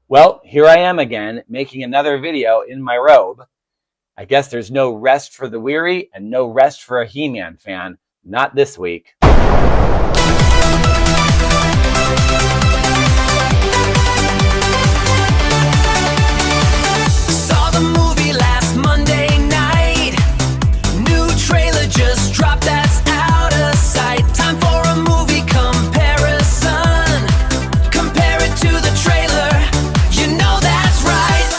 Well, here I am again, making another video in my robe. I guess there's no rest for the weary and no rest for a He-Man fan. Not this week. Saw the movie last Monday night. New trailer just dropped that's out of sight. Time for a movie comparison. Compare it to the trailer. You know that's right.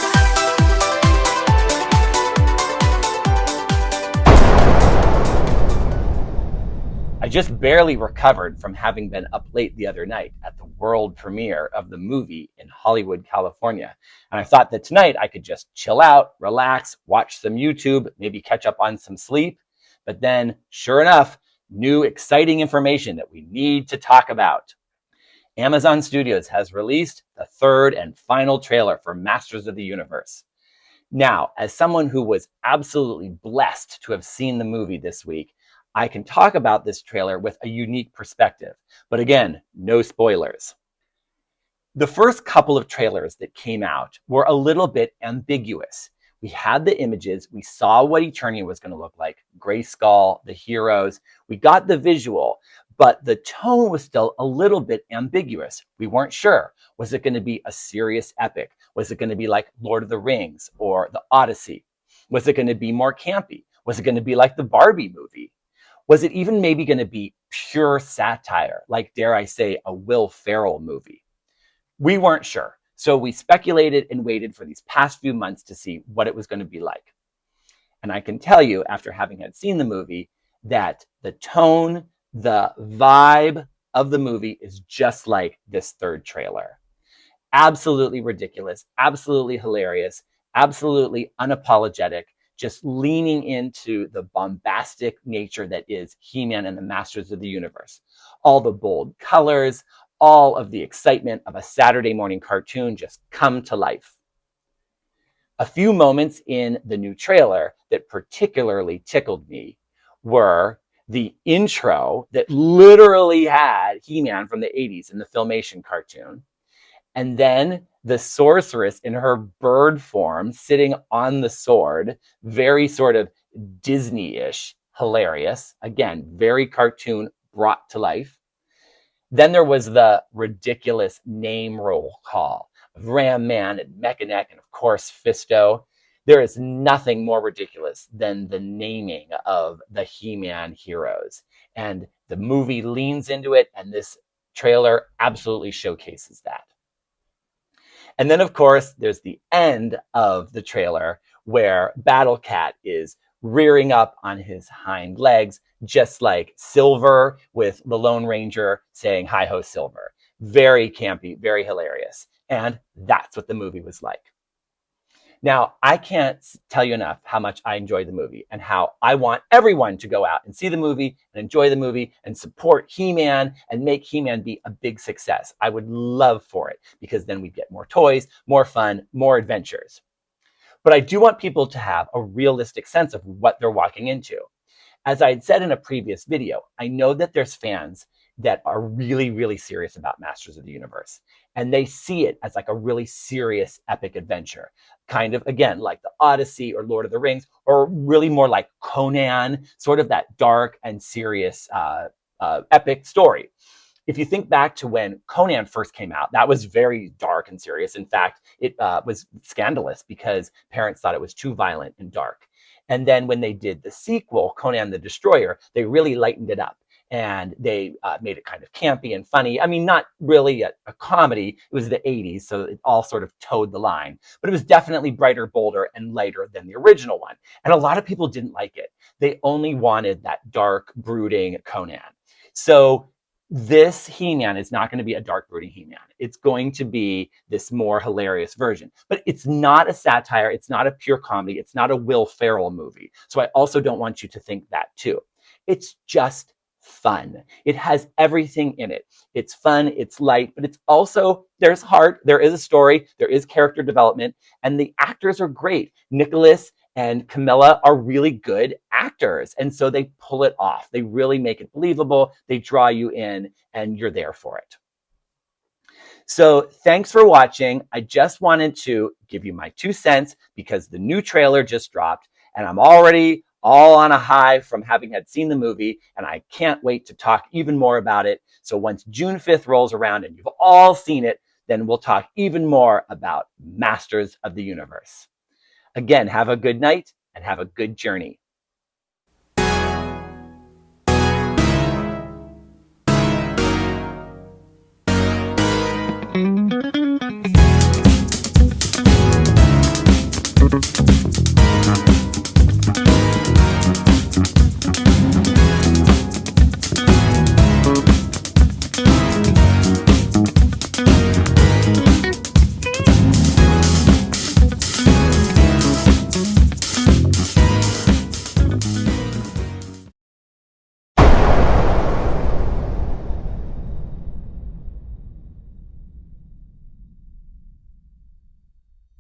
I just barely recovered from having been up late the other night at the world premiere of the movie in Hollywood, California. And I thought that tonight I could just chill out, relax, watch some YouTube, maybe catch up on some sleep. But then, sure enough, new exciting information that we need to talk about. Amazon Studios has released the third and final trailer for Masters of the Universe. Now, as someone who was absolutely blessed to have seen the movie this week, I can talk about this trailer with a unique perspective. But again, no spoilers. The first couple of trailers that came out were a little bit ambiguous. We had the images, we saw what Eternia was going to look like, Grayskull, the heroes, we got the visual, but the tone was still a little bit ambiguous. We weren't sure. Was it going to be a serious epic? Was it going to be like Lord of the Rings or the Odyssey? Was it going to be more campy? Was it going to be like the Barbie movie? Was it even maybe going to be pure satire, like, dare I say, a Will Ferrell movie? We weren't sure. So we speculated and waited for these past few months to see what it was going to be like. And I can tell you, after having had seen the movie, that the tone, the vibe of the movie is just like this third trailer. Absolutely ridiculous, absolutely hilarious, absolutely unapologetic, just leaning into the bombastic nature that is He-Man and the Masters of the Universe. All the bold colors, all of the excitement of a Saturday morning cartoon just come to life. A few moments in the new trailer that particularly tickled me were the intro that literally had He-Man from the 80s in the Filmation cartoon, and then the sorceress in her bird form sitting on the sword, very sort of Disney-ish, hilarious. Again, very cartoon brought to life. Then there was the ridiculous name roll call of Ram Man and Mechaneck and, of course, Fisto. There is nothing more ridiculous than the naming of the He-Man heroes. And the movie leans into it, and this trailer absolutely showcases that. And then, of course, there's the end of the trailer where Battle Cat is rearing up on his hind legs, just like Silver with the Lone Ranger saying, "Hi ho, Silver." Very campy, very hilarious. And that's what the movie was like. Now, I can't tell you enough how much I enjoyed the movie and how I want everyone to go out and see the movie and enjoy the movie and support He-Man and make He-Man be a big success. I would love for it because then we'd get more toys, more fun, more adventures. But I do want people to have a realistic sense of what they're walking into. As I had said in a previous video, I know that there's fans that are really, really serious about Masters of the Universe. And they see it as like a really serious epic adventure. Kind of, again, like the Odyssey or Lord of the Rings, or really more like Conan, sort of that dark and serious epic story. If you think back to when Conan first came out, that was very dark and serious. In fact, it was scandalous because parents thought it was too violent and dark. And then when they did the sequel, Conan the Destroyer, they really lightened it up. And they made it kind of campy and funny. I mean, not really a comedy. It was the 80s, so it all sort of towed the line. But it was definitely brighter, bolder, and lighter than the original one. And a lot of people didn't like it. They only wanted that dark, brooding Conan. So this He-Man is not going to be a dark, brooding He-Man. It's going to be this more hilarious version. But it's not a satire. It's not a pure comedy. It's not a Will Ferrell movie. So I also don't want you to think that too. It's just fun. It has everything in it. It's fun, it's light, but it's also, there's heart, there is a story, there is character development, and the actors are great. Nicholas and Camilla are really good actors, and so they pull it off. They really make it believable, they draw you in, and you're there for it. So thanks for watching. I just wanted to give you my 2 cents because the new trailer just dropped and I'm already all on a high from having had seen the movie, and I can't wait to talk even more about it. So once June 5th rolls around and you've all seen it, then we'll talk even more about Masters of the Universe. Again, have a good night and have a good journey.